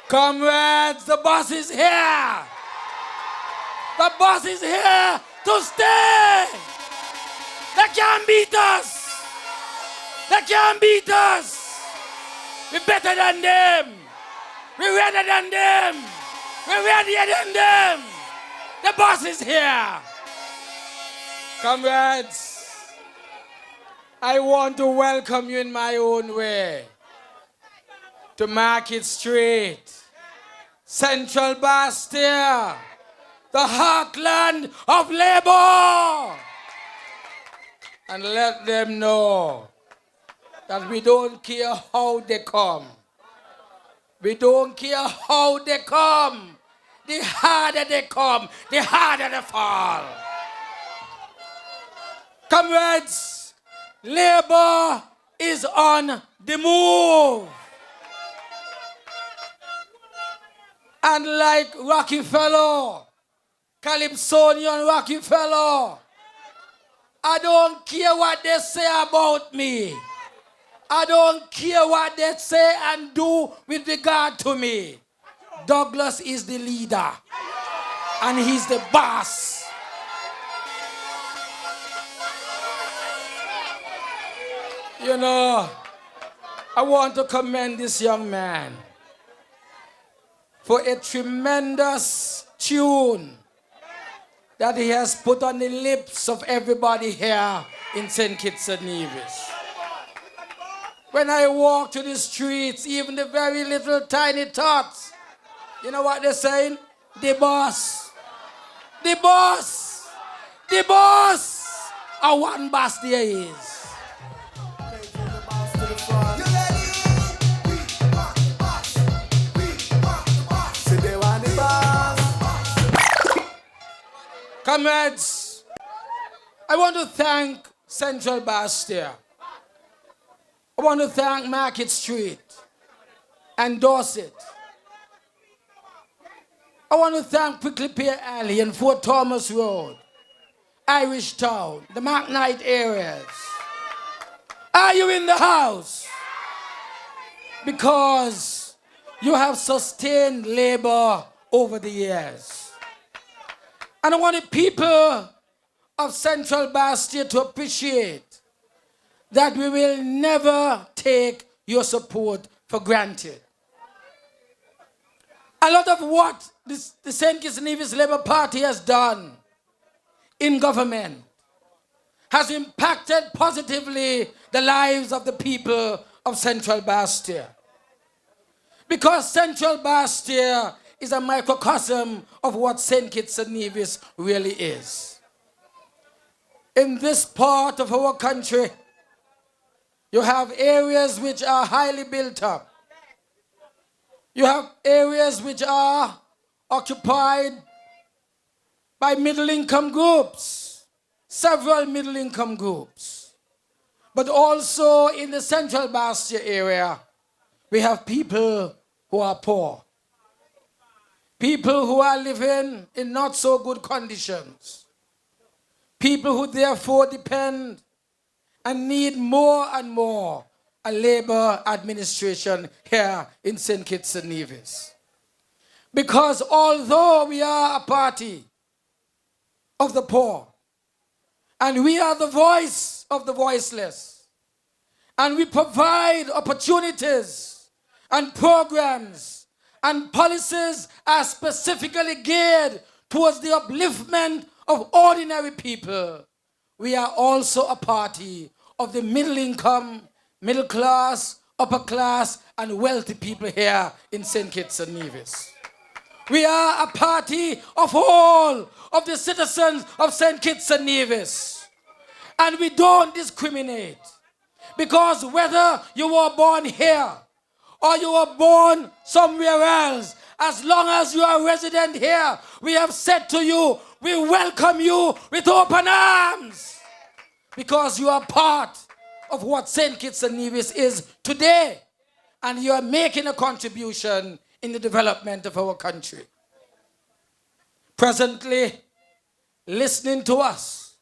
Comrades, the boss is here. The boss is here to stay. They can't beat us. They can't beat us. We're better than them. We're redder than them. We're readier than them. The boss is here. Comrades, I want to welcome you in my own way to Market Street, Central Basseterre, the heartland of labor. And let them know that we don't care how they come. We don't care how they come. The harder they come, the harder they fall. Comrades, labor is on the move. And like Rockefeller, Calypsonian Rockefeller, I don't care what they say about me. I don't care what they say and do with regard to me. Douglas is the leader, and he's the boss. You know, I want to commend this young man for a tremendous tune that he has put on the lips of everybody here in St. Kitts-Nevis. When I walk to the streets, even the very little tiny tots, you know what they're saying? The boss. The boss. The boss. And one boss there is. Comrades, I want to thank Central Basseterre. I want to thank Market Street and Dorset. I want to thank Prickly Pear Alley and Fort Thomas Road, Irish Town, the McKnight areas. Are you in the house? Because you have sustained labor over the years. And I want the people of Central Basseterre to appreciate that we will never take your support for granted. A lot of what the St. Kitts-Nevis Labour Party has done in government has impacted positively the lives of the people of Central Basseterre. Because Central Basseterre is a microcosm of what St. Kitts-Nevis really is. In this part of our country, you have areas which are highly built up. You have areas which are occupied by middle-income groups, several middle-income groups. But also in the Central Basseterre area, we have people who are poor. People who are living in not so good conditions. People who therefore depend and need more and more a labor administration here in St. Kitts-Nevis. Because although we are a party of the poor, and we are the voice of the voiceless, and we provide opportunities and programs and policies are specifically geared towards the upliftment of ordinary people, we are also a party of the middle income, middle class, upper class, and wealthy people here in St. Kitts-Nevis. We are a party of all of the citizens of St. Kitts-Nevis. And we don't discriminate. Because whether you were born here or you were born somewhere else, as long as you are resident here, we have said to you, we welcome you with open arms. Because you are part of what St. Kitts-Nevis is today. And you are making a contribution in the development of our country. Presently, listening to us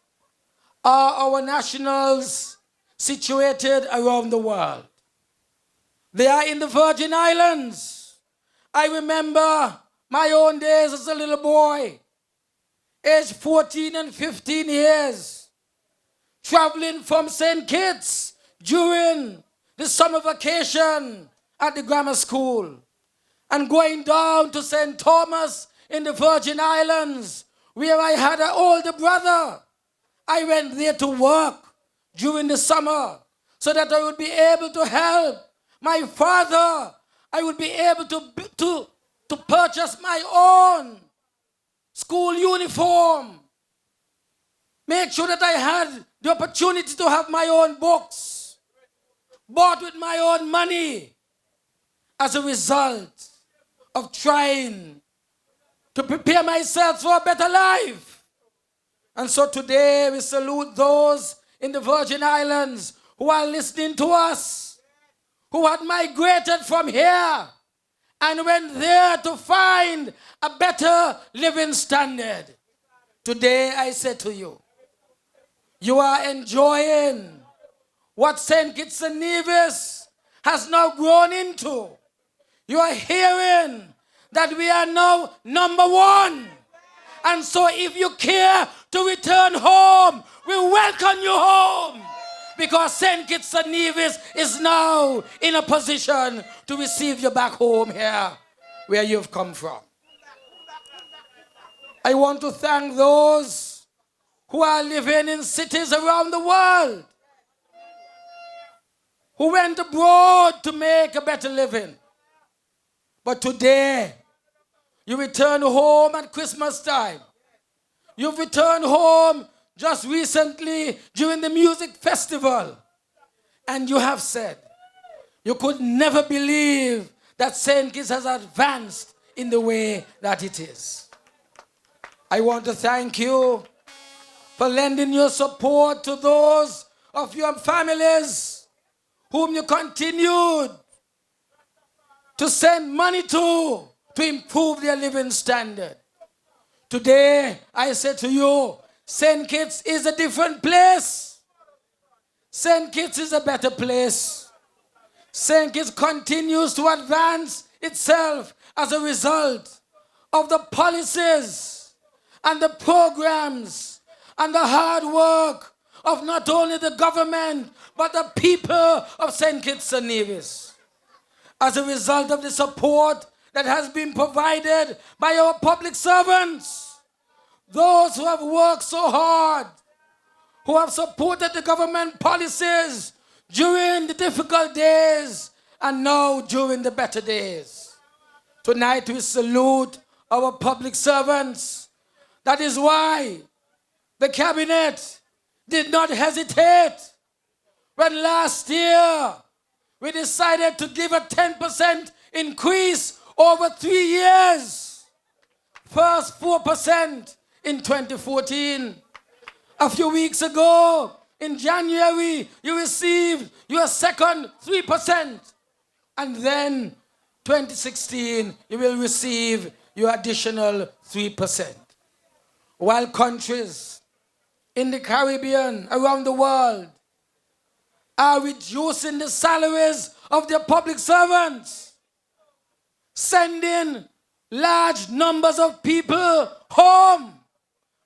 are our nationals situated around the world. They are in the Virgin Islands, I remember my own days as a little boy, aged 14 and 15 years, traveling from St. Kitts during the summer vacation at the grammar school and going down to St. Thomas in the Virgin Islands, where I had an older brother. I went there to work during the summer so that I would be able to help my father. I would be able to purchase my own school uniform, make sure that I had the opportunity to have my own books, bought with my own money, as a result of trying to prepare myself for a better life. And so today we salute those in the Virgin Islands who are listening to us, who had migrated from here and went there to find a better living standard. Today I say to you, you are enjoying what St. Kitts-Nevis has now grown into. You are hearing that we are now number one. And so if you care to return home, we welcome you home. Because St. Kitts-Nevis is now in a position to receive you back home here where you've come from. I want to thank those who are living in cities around the world, who went abroad to make a better living. But today, you return home at Christmas time. You've returned home just recently during the music festival. And you have said, you could never believe that St. Kitts has advanced in the way that it is. I want to thank you for lending your support to those of your families whom you continued to send money to improve their living standard. Today, I say to you, St. Kitts is a different place. St. Kitts is a better place. St. Kitts continues to advance itself as a result of the policies and the programs and the hard work of not only the government, but the people of St. Kitts-Nevis. As a result of the support that has been provided by our public servants, those who have worked so hard, who have supported the government policies during the difficult days and now during the better days. Tonight we salute our public servants. That is why the cabinet did not hesitate when last year we decided to give a 10% increase over 3 years. First 4% in 2014. A few weeks ago, in January, you received your second 3%. And then 2016, you will receive your additional 3%. While countries in the Caribbean, around the world, are reducing the salaries of their public servants, sending large numbers of people home,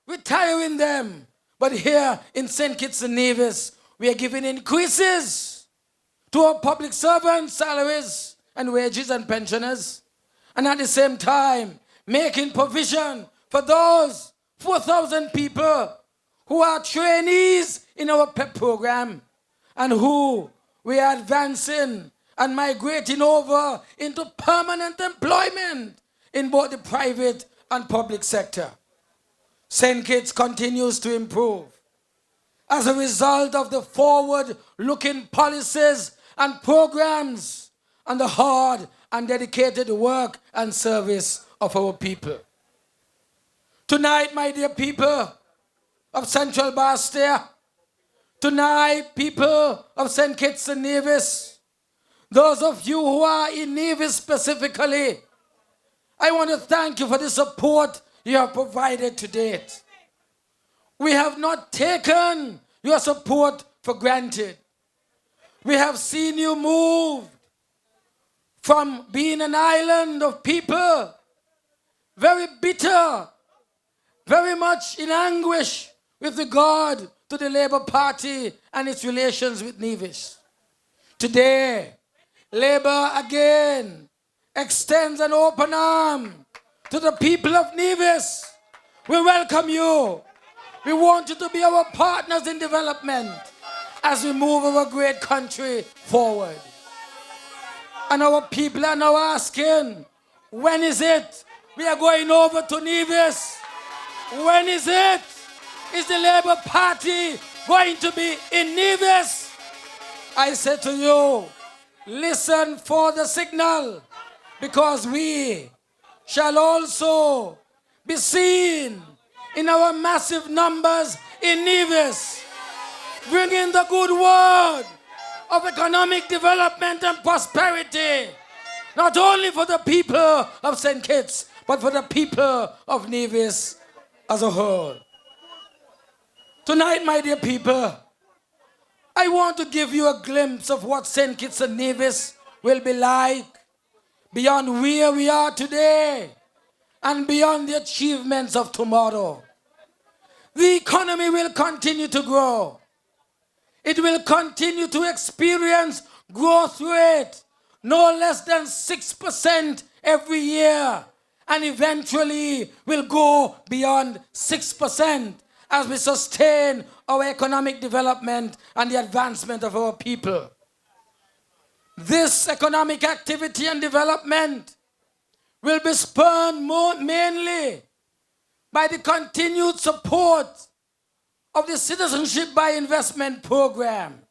retiring them. But here in St. Kitts-Nevis, we are giving increases to our public servants' salaries and wages and pensioners, and at the same time making provision for those 4,000 people who are trainees in our PEP program and who we are advancing and migrating over into permanent employment in both the private and public sector. St. Kitts continues to improve as a result of the forward-looking policies and programs and the hard and dedicated work and service of our people. Tonight, my dear people of Central Basseterre, tonight, people of St. Kitts-Nevis, those of you who are in Nevis specifically, I want to thank you for the support you have provided to date. We have not taken your support for granted. We have seen you move from being an island of people, very bitter, very much in anguish with regard to the Labour Party and its relations with Nevis. Today, Labour again extends an open arm to the people of Nevis. We welcome you. We want you to be our partners in development as we move our great country forward. And our people are now asking, when is it we are going over to Nevis? When is it? Is the Labour Party going to be in Nevis? I say to you, listen for the signal, because we shall also be seen in our massive numbers in Nevis, bringing the good word of economic development and prosperity, not only for the people of St. Kitts, but for the people of Nevis as a whole. Tonight, my dear people, I want to give you a glimpse of what St. Kitts and Nevis will be like beyond where we are today and beyond the achievements of tomorrow. The economy will continue to grow. It will continue to experience growth rate no less than 6% every year, and eventually will go beyond 6% as we sustain our economic development and the advancement of our people. This economic activity and development will be spurred mainly by the continued support of the Citizenship by Investment program.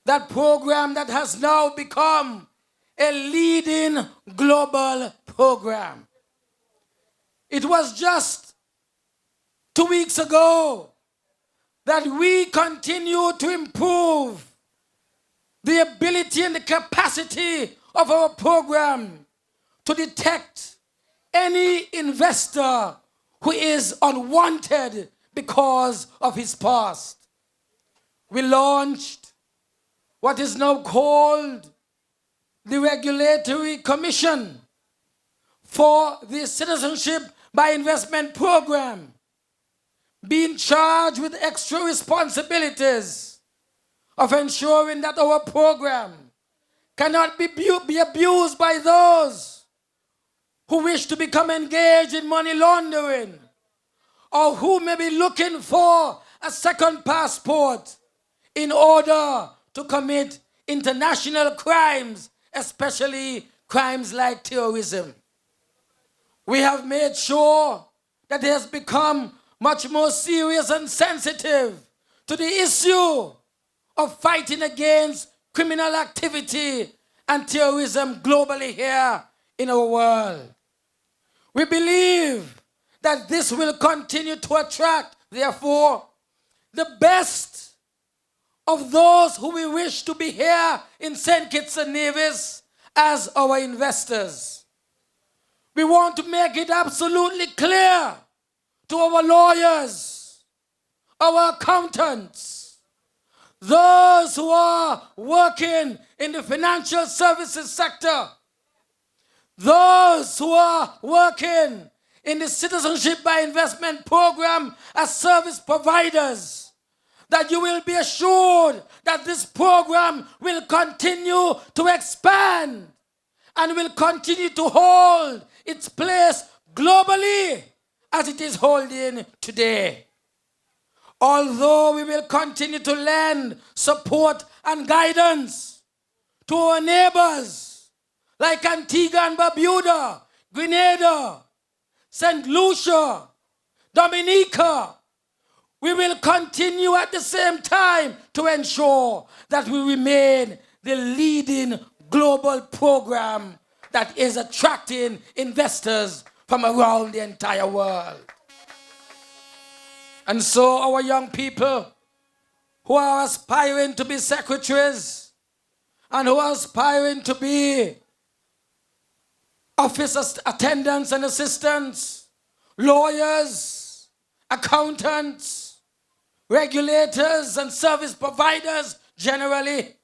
That program that has now become a leading global program. It was just 2 weeks ago that we continue to improve the ability and the capacity of our program to detect any investor who is unwanted because of his past. We launched what is now called the Regulatory Commission for the Citizenship by Investment program, being charged with extra responsibilities of ensuring that our program cannot be abused by those who wish to become engaged in money laundering, or who may be looking for a second passport in order to commit international crimes, especially crimes like terrorism. We have made sure that it has become much more serious and sensitive to the issue of fighting against criminal activity and terrorism globally here in our world. We believe that this will continue to attract, therefore, the best of those who we wish to be here in St. Kitts and Nevis as our investors. We want to make it absolutely clear to our lawyers, our accountants, those who are working in the financial services sector, those who are working in the Citizenship by Investment program as service providers, that you will be assured that this program will continue to expand and will continue to hold its place globally as it is holding today. Although we will continue to lend support and guidance to our neighbors like Antigua and Barbuda, Grenada, St. Lucia, Dominica, we will continue at the same time to ensure that we remain the leading global program that is attracting investors from around the entire world. And so our young people who are aspiring to be secretaries and who are aspiring to be office attendants and assistants, lawyers, accountants, regulators and service providers generally,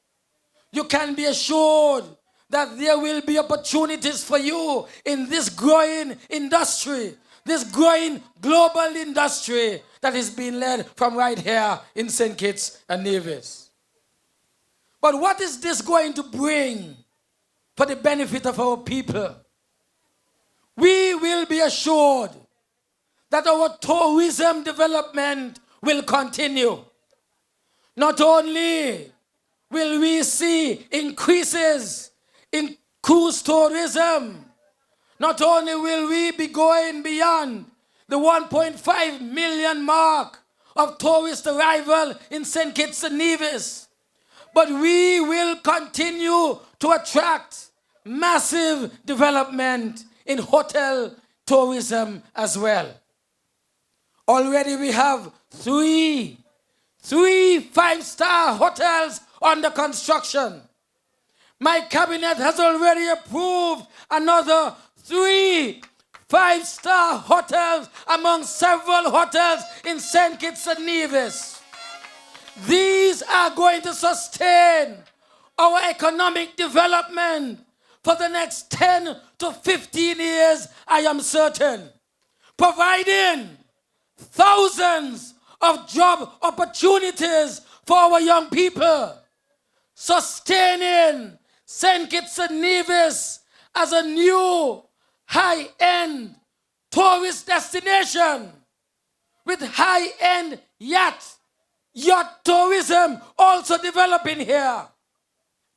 you can be assured that there will be opportunities for you in this growing industry, this growing global industry that is being led from right here in St. Kitts and Nevis. But what is this going to bring for the benefit of our people? We will be assured that our tourism development will continue. Not only will we see increases in cruise tourism, not only will we be going beyond the 1.5 million mark of tourist arrival in St. Kitts and Nevis, but we will continue to attract massive development in hotel tourism as well. Already we have three 5-star hotels under construction. My cabinet has already approved another 3 5-star hotels among several hotels in St. Kitts and Nevis. These are going to sustain our economic development for the next 10 to 15 years, I am certain, providing thousands of job opportunities for our young people, sustaining St. Kitts and Nevis as a new high-end tourist destination with high-end yacht tourism also developing here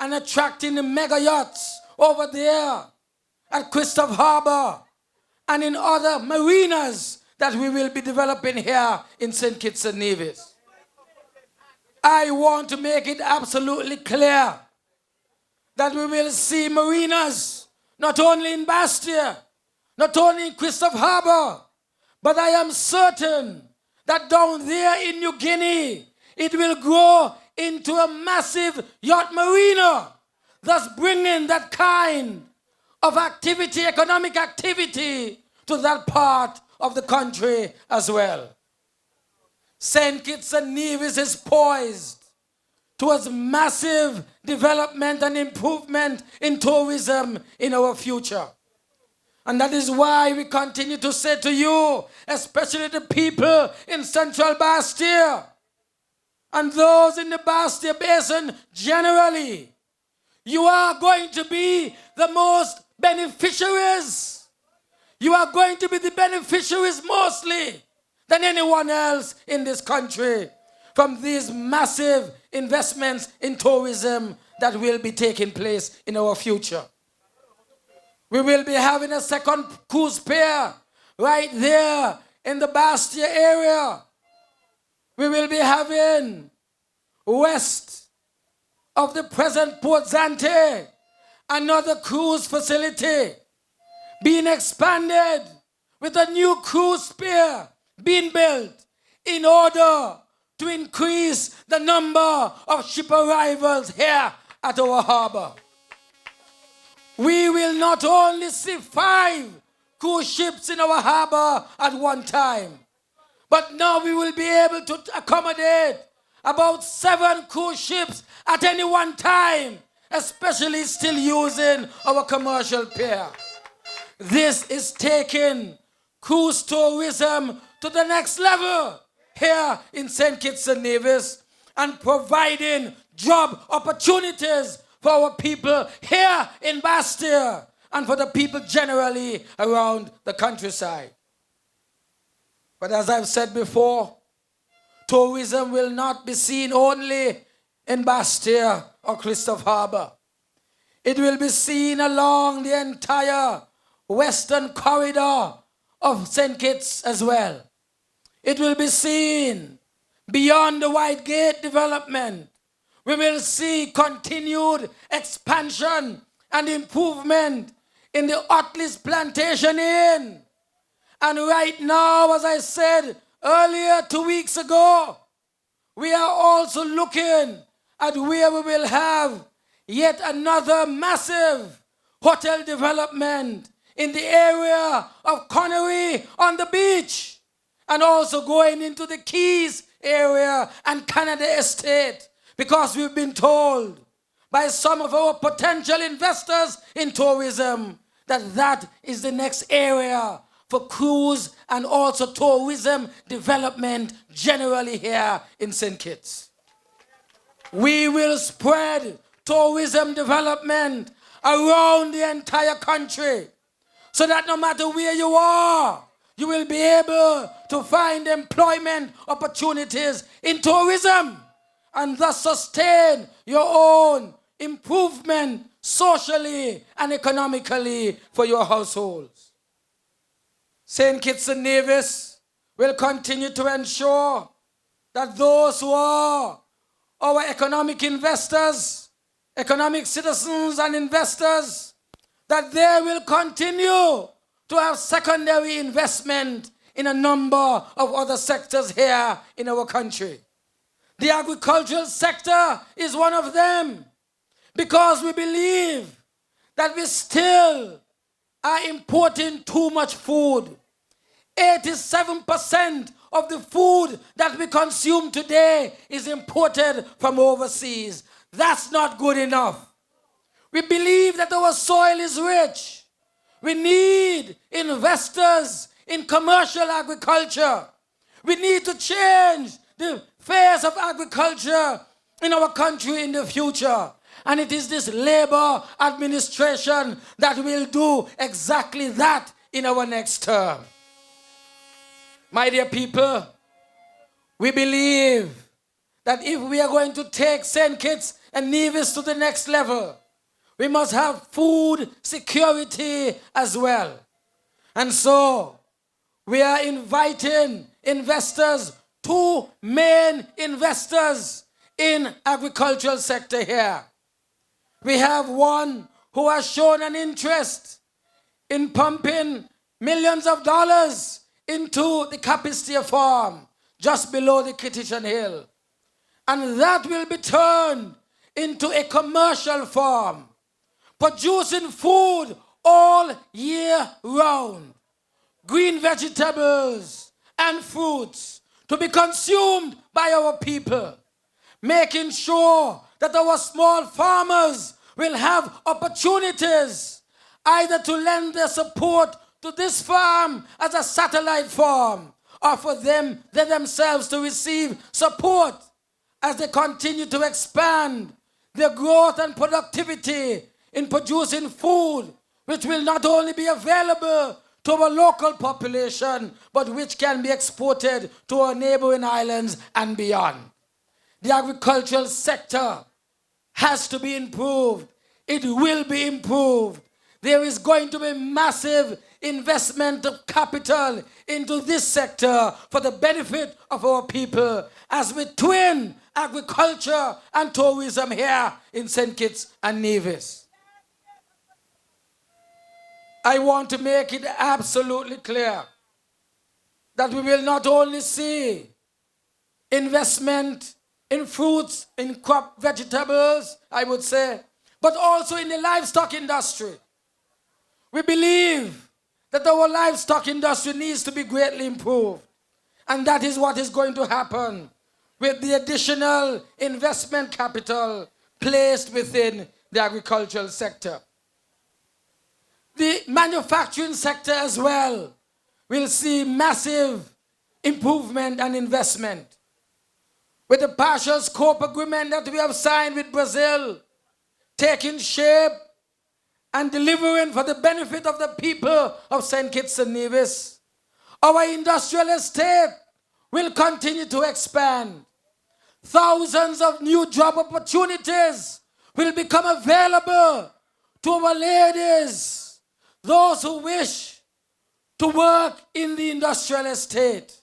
and attracting the mega yachts over there at Christopher Harbour and in other marinas that we will be developing here in St. Kitts and Nevis. I want to make it absolutely clear that we will see marinas not only in Basseterre, not only in Christopher Harbour, but I am certain that down there in New Guinea, it will grow into a massive yacht marina, thus bringing that kind of activity, economic activity, to that part of the country as well. St. Kitts and Nevis is poised towards massive development and improvement in tourism in our future. And that is why we continue to say to you, especially the people in Central Basseterre and those in the Basseterre Basin generally, you are going to be the most beneficiaries. You are going to be the beneficiaries mostly than anyone else in this country from these massive investments in tourism that will be taking place in our future. We will be having a second cruise pier right there in the Basseterre area. We will be having west of the present Port Zante another cruise facility being expanded with a new cruise pier being built in order to increase the number of ship arrivals here at our harbor. We will not only see 5 cruise ships in our harbor at one time, but now we will be able to accommodate about 7 cruise ships at any one time, especially still using our commercial pier. This is taking cruise tourism to the next level here in St. Kitts and Nevis and providing job opportunities for our people here in Basseterre and for the people generally around the countryside. But as I've said before, tourism will not be seen only in Basseterre or Christopher Harbour. It will be seen along the entire western corridor of St. Kitts as well. It will be seen beyond the White Gate development. We will see continued expansion and improvement in the Otlis Plantation Inn. And right now, as I said earlier 2 weeks ago, we are also looking at where we will have yet another massive hotel development in the area of Connery on the beach, and also going into the Keys area and Canada Estate, because we've been told by some of our potential investors in tourism that is the next area for cruise and also tourism development generally here in St. Kitts. We will spread tourism development around the entire country so that no matter where you are, you will be able to find employment opportunities in tourism and thus sustain your own improvement socially and economically for your households. St. Kitts-Nevis will continue to ensure that those who are our economic investors, economic citizens and investors, that they will continue to have secondary investment in a number of other sectors here in our country. The agricultural sector is one of them because we believe that we still are importing too much food. 87% of the food that we consume today is imported from overseas. That's not good enough. We believe that our soil is rich. We need investors in commercial agriculture. We need to change the face of agriculture in our country in the future. And it is this Labour administration that will do exactly that in our next term. My dear people, we believe that if we are going to take St. Kitts and Nevis to the next level, we must have food security as well. And so, we are inviting investors, two main investors in agricultural sector here. We have one who has shown an interest in pumping millions of dollars into the Basseterre farm just below the Kittichen Hill. And that will be turned into a commercial farm, producing food all year round, green vegetables and fruits to be consumed by our people, making sure that our small farmers will have opportunities either to lend their support to this farm as a satellite farm or for them themselves to receive support as they continue to expand their growth and productivity in producing food which will not only be available to our local population but which can be exported to our neighboring islands and beyond. The agricultural sector has to be improved. It will be improved. There is going to be massive investment of capital into this sector for the benefit of our people as we twin agriculture and tourism here in St. Kitts and Nevis. I want to make it absolutely clear that we will not only see investment in fruits, in crop vegetables, I would say, but also in the livestock industry. We believe that our livestock industry needs to be greatly improved. And that is what is going to happen with the additional investment capital placed within the agricultural sector. The manufacturing sector as well will see massive improvement and investment. With the partial scope agreement that we have signed with Brazil, taking shape and delivering for the benefit of the people of St. Kitts and Nevis, our industrial estate will continue to expand. Thousands of new job opportunities will become available to our ladies, those who wish to work in the industrial estate.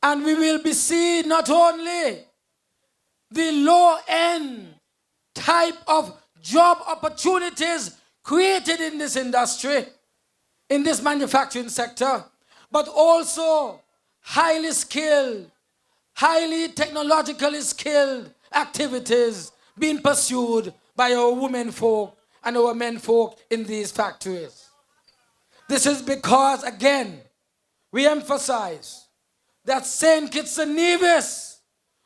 And we will be seeing not only the low-end type of job opportunities created in this industry, in this manufacturing sector, but also highly skilled, highly technologically skilled activities being pursued by our women folk and our men folk in these factories. This is because, again, we emphasize that St. Kitts and Nevis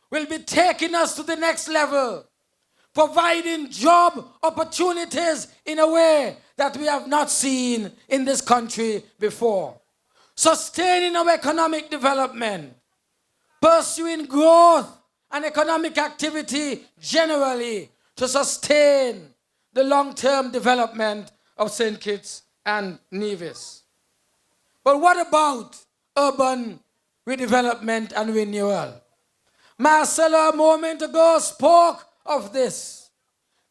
will be taking us to the next level, providing job opportunities in a way that we have not seen in this country before. Sustaining our economic development, pursuing growth and economic activity generally to sustain the long-term development of St. Kitts and Nevis. But what about urban redevelopment and renewal? Marcella a moment ago spoke of this.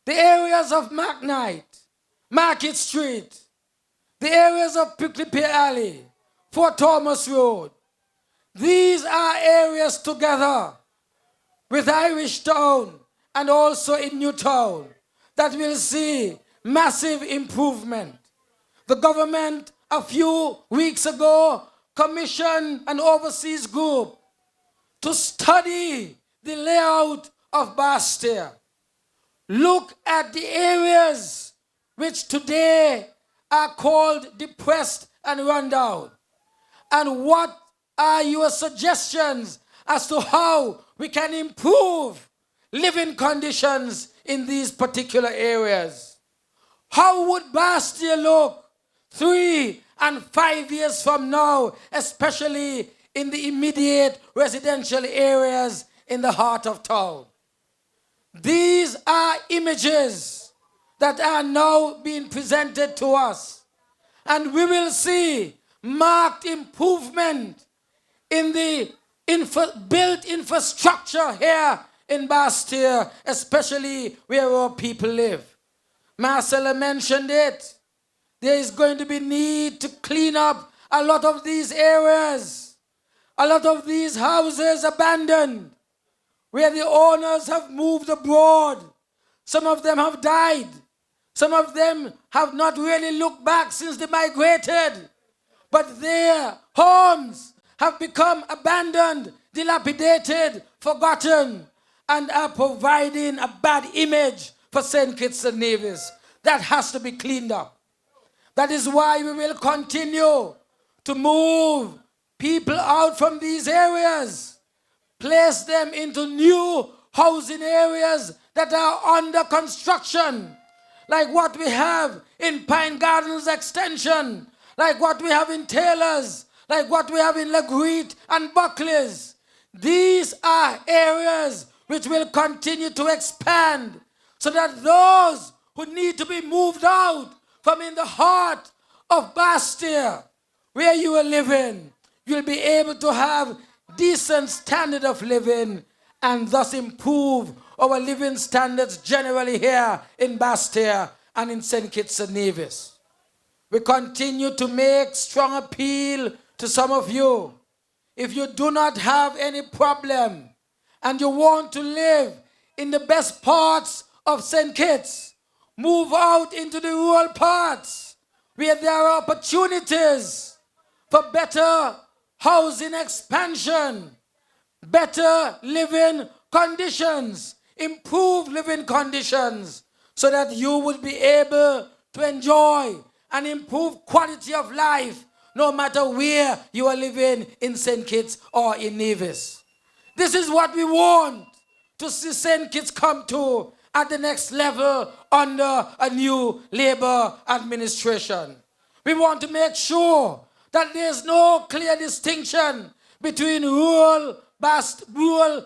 The areas of McKnight, Market Street, the areas of Prickly Pear Alley, Fort Thomas Road. These are areas together with Irish Town and also in Newtown that will see massive improvement. The government a few weeks ago commissioned an overseas group to study the layout of Basseterre. Look at the areas which today are called depressed and rundown. And what are your suggestions as to how we can improve living conditions in these particular areas? How would Basseterre look 3 and 5 years from now, especially in the immediate residential areas in the heart of town? These are images that are now being presented to us, and we will see marked improvement in the built infrastructure here in Basseterre, especially where our people live. Marcella mentioned it. There is going to be need to clean up a lot of these areas, a lot of these houses abandoned, where the owners have moved abroad. Some of them have died. Some of them have not really looked back since they migrated. But their homes have become abandoned, dilapidated, forgotten, and are providing a bad image for St. Kitts and Nevis. That has to be cleaned up. That is why we will continue to move people out from these areas, place them into new housing areas that are under construction, like what we have in Pine Gardens Extension, like what we have in Taylors, like what we have in Lagreet and Buckley's. These are areas which will continue to expand so that those who need to be moved out from in the heart of Basseterre, where you are living, you'll be able to have decent standard of living and thus improve our living standards generally here in Basseterre and in St. Kitts and Nevis. We continue to make strong appeal to some of you. If you do not have any problem and you want to live in the best parts of St. Kitts, move out into the rural parts where there are opportunities for better housing expansion, better living conditions, improved living conditions, so that you would be able to enjoy and improve quality of life no matter where you are living in St. Kitts or in Nevis. This is what we want to see St. Kitts come to at the next level under a new Labour administration. We want to make sure that there's no clear distinction between rural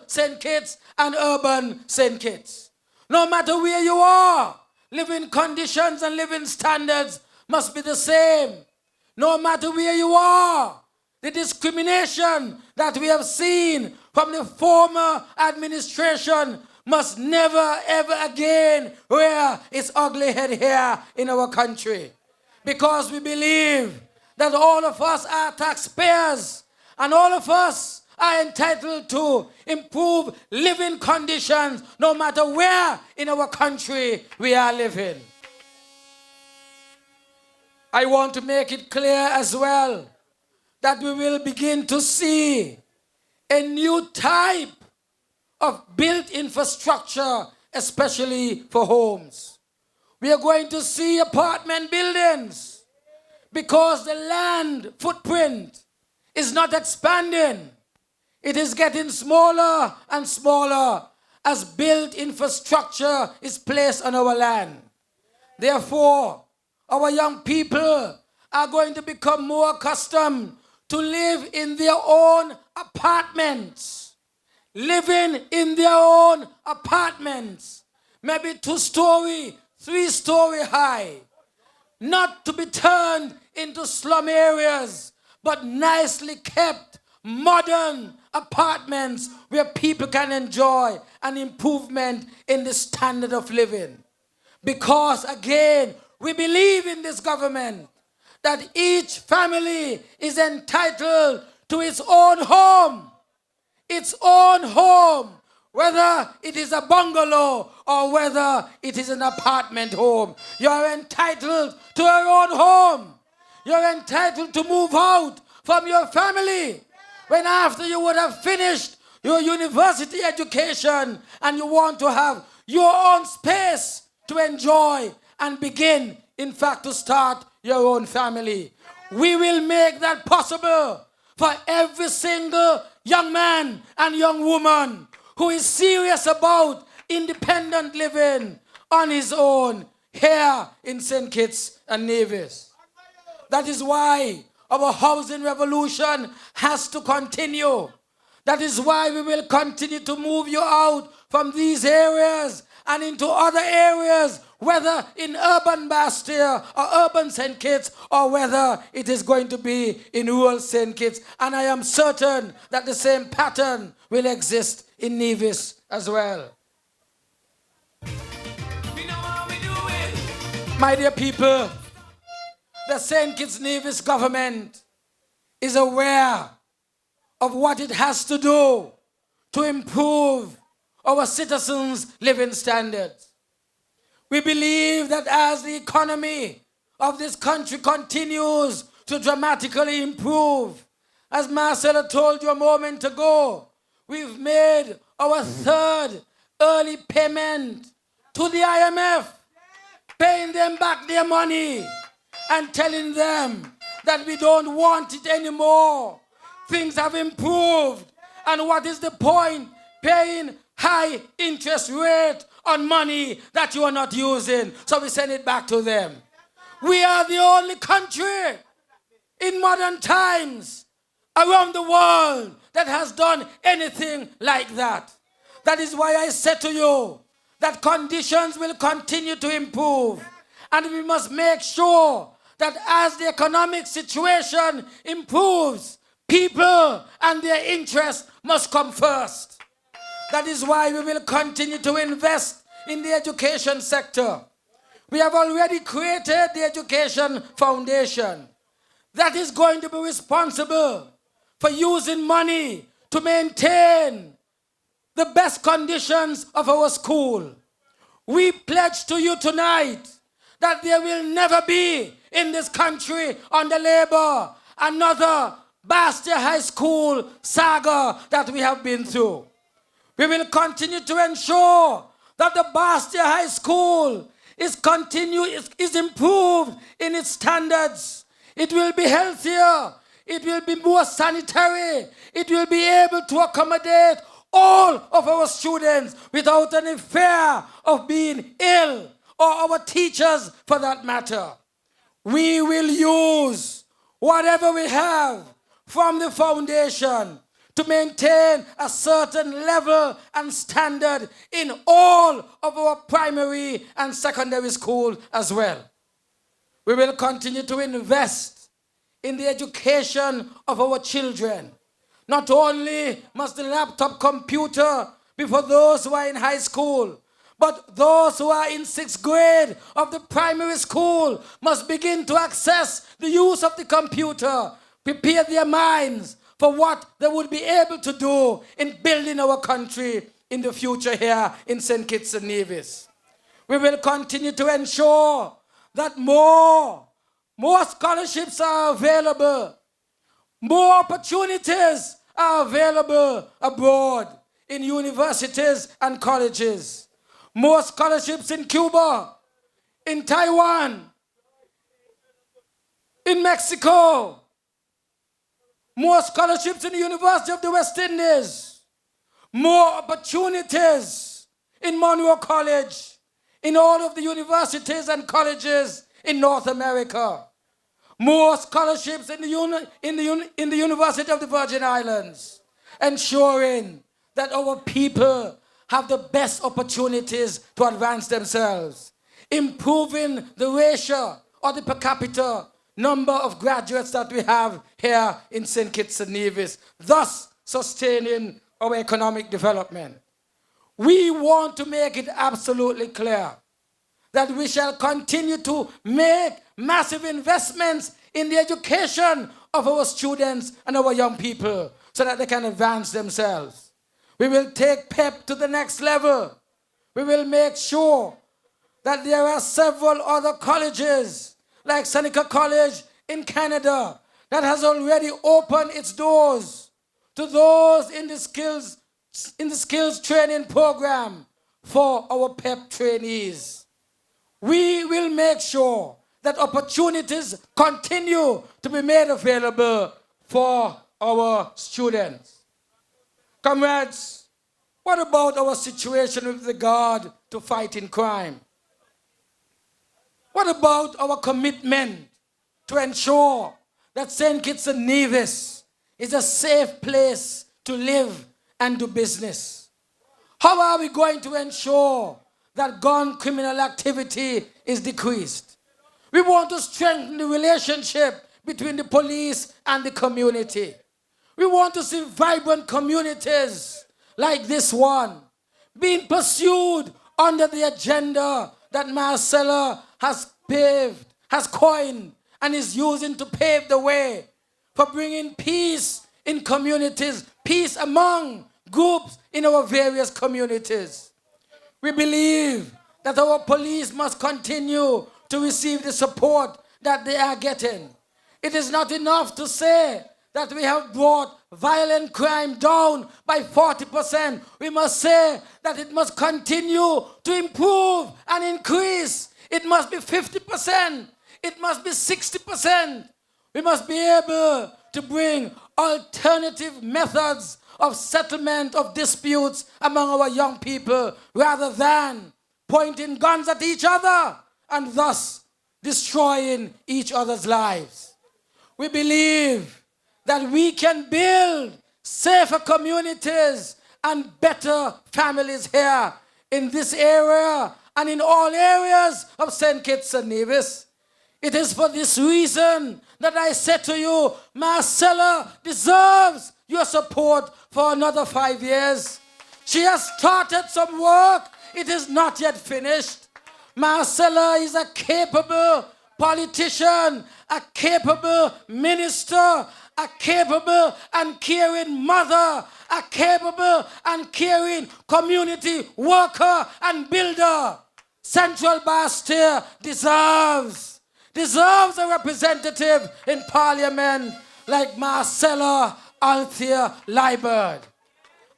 St. Kitts and urban St. Kitts. No matter where you are, living conditions and living standards must be the same. No matter where you are, the discrimination that we have seen from the former administration must never ever again rear its ugly head here in our country. Because we believe that all of us are taxpayers and all of us are entitled to improve living conditions no matter where in our country we are living. I want to make it clear as well that we will begin to see a new type of built infrastructure, especially for homes. We are going to see apartment buildings because the land footprint is not expanding. It is getting smaller and smaller, as built infrastructure is placed on our land. Therefore, our young people are going to become more accustomed to live in their own apartments. Living in their own apartments, maybe 2-story, 3-story high, not to be turned into slum areas, but nicely kept, modern apartments where people can enjoy an improvement in the standard of living. Because again, we believe in this government that each family is entitled to its own home. Its own home, whether it is a bungalow or whether it is an apartment home. You are entitled to your own home. You're entitled to move out from your family when after you would have finished your university education and you want to have your own space to enjoy and begin, in fact, to start your own family. We will make that possible for every single young man and young woman who is serious about independent living on his own here in St. Kitts and Nevis. That is why our housing revolution has to continue. That is why we will continue to move you out from these areas and into other areas, whether in urban Basseterre or urban St. Kitts, or whether it is going to be in rural St. Kitts. And I am certain that the same pattern will exist in Nevis as well. My dear people, the St. Kitts-Nevis government is aware of what it has to do to improve our citizens' living standards. We believe that as the economy of this country continues to dramatically improve, as Marcella told you a moment ago, we've made our third early payment to the IMF, paying them back their money and telling them that we don't want it anymore. Things have improved, and what is the point paying high interest rate on money that you are not using? So we send it back to them. We are the only country in modern times around the world that has done anything like that. That is why I said to you that conditions will continue to improve, and we must make sure that as the economic situation improves, people and their interests must come first. That is why we will continue to invest in the education sector. We have already created the Education Foundation that is going to be responsible for using money to maintain the best conditions of our school. We pledge to you tonight that there will never be in this country under Labour another Basseterre High School saga that we have been through. We will continue to ensure that the Basseterre High School is improved in its standards. It will be healthier. It will be more sanitary. It will be able to accommodate all of our students without any fear of being ill, or our teachers for that matter. We will use whatever we have from the foundation to maintain a certain level and standard in all of our primary and secondary school as well. We will continue to invest in the education of our children. Not only must the laptop computer be for those who are in high school, but those who are in 6th grade of the primary school must begin to access the use of the computer, prepare their minds for what they would be able to do in building our country in the future here in St. Kitts and Nevis. We will continue to ensure that more scholarships are available, more opportunities are available abroad in universities and colleges. More scholarships in Cuba, in Taiwan, in Mexico. More scholarships in the University of the West Indies. More opportunities in Monroe College, in all of the universities and colleges in North America. More scholarships in the University of the Virgin Islands, ensuring that our people have the best opportunities to advance themselves, improving the ratio or the per capita number of graduates that we have here in St. Kitts and Nevis, thus sustaining our economic development. We want to make it absolutely clear that we shall continue to make massive investments in the education of our students and our young people so that they can advance themselves. We will take PEP to the next level. We will make sure that there are several other colleges, like Seneca College in Canada, that has already opened its doors to those in the skills training program for our PEP trainees. We will make sure that opportunities continue to be made available for our students. Comrades, what about our situation with regard to fighting crime? What about our commitment to ensure that St. Kitts and Nevis is a safe place to live and do business? How are we going to ensure that gun criminal activity is decreased? We want to strengthen the relationship between the police and the community. We want to see vibrant communities like this one being pursued under the agenda that Marcella has coined and is using to pave the way for bringing peace in communities, peace among groups in our various communities. We believe that our police must continue to receive the support that they are getting. It is not enough to say that we have brought violent crime down by 40%. We must say that it must continue to improve and increase. It must be 50%. It must be 60%. We must be able to bring alternative methods of settlement of disputes among our young people rather than pointing guns at each other and thus destroying each other's lives. We believe that we can build safer communities and better families here in this area and in all areas of St. Kitts and Nevis. It is for this reason that I said to you, Marcella deserves your support for another 5 years. She has started some work. It is not yet finished. Marcella is a capable politician, a capable minister, a capable and caring mother, a capable and caring community worker and builder. Central Basseterre deserves a representative in Parliament like Marcella Liburd.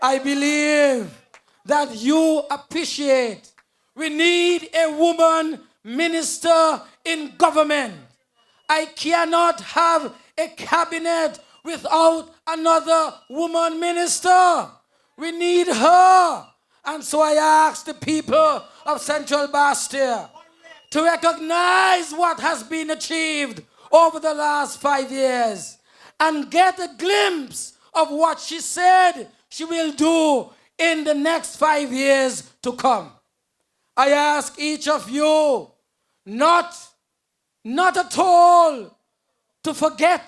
I believe that you appreciate we need a woman minister in government. I cannot have a cabinet without another woman minister. We need her. And so I ask the people of Central Basseterre to recognize what has been achieved over the last 5 years and get a glimpse of what she said she will do in the next 5 years to come. I ask each of you not at all to forget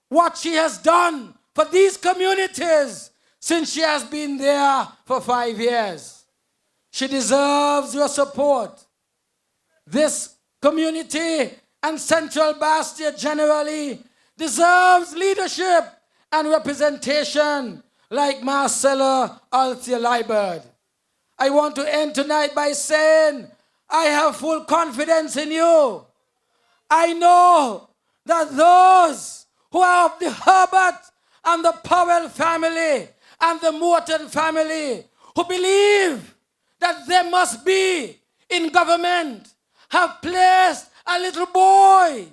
what she has done for these communities since she has been there for 5 years. She deserves your support. This community and Central Basseterre generally deserves leadership and representation like Marcella Liburd. I want to end tonight by saying I have full confidence in you. I know that those who are of the Herbert and the Powell family and the Morton family who believe that they must be in government have placed a little boy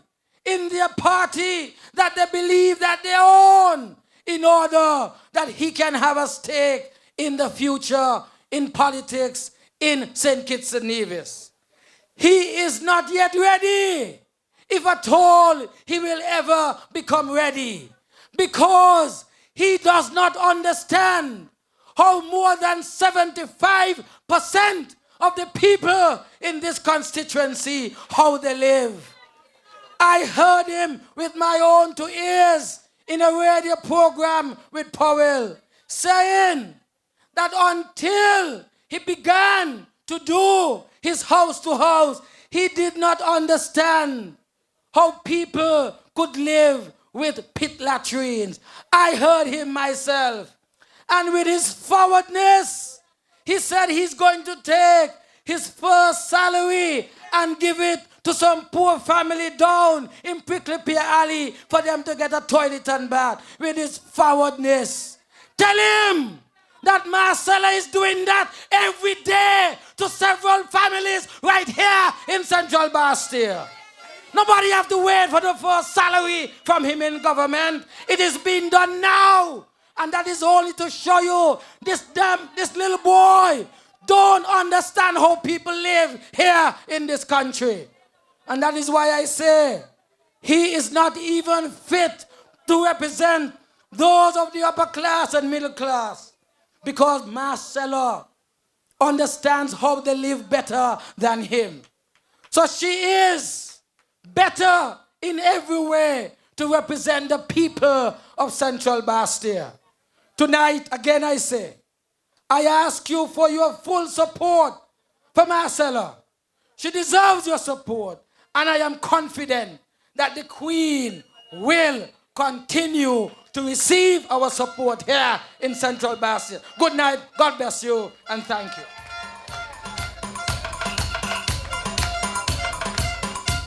in their party that they believe that they own in order that he can have a stake in the future, in politics, in St. Kitts-Nevis. He is not yet ready, if at all he will ever become ready, because he does not understand how more than 75% of the people in this constituency, how they live. I heard him with my own two ears in a radio program with Powell, saying that until he began to do his house to house, he did not understand how people could live with pit latrines. I heard him myself. And with his forwardness, he said he's going to take his first salary and give it to some poor family down in Prickly Pear Alley for them to get a toilet and bath. With his forwardness. Tell him that Marcella is doing that every day to several families right here in Central Basseterre. Nobody have to wait for the first salary from him in government. It is being done now. And that is only to show you this little boy don't understand how people live here in this country. And that is why I say he is not even fit to represent those of the upper class and middle class. Because Marcella understands how they live better than him. So she is better in every way to represent the people of Central Basseterre. Tonight, again I say, I ask you for your full support for Marcella. She deserves your support, and I am confident that the Queen will continue to receive our support here in Central Basseterre. Good night, God bless you, and thank you.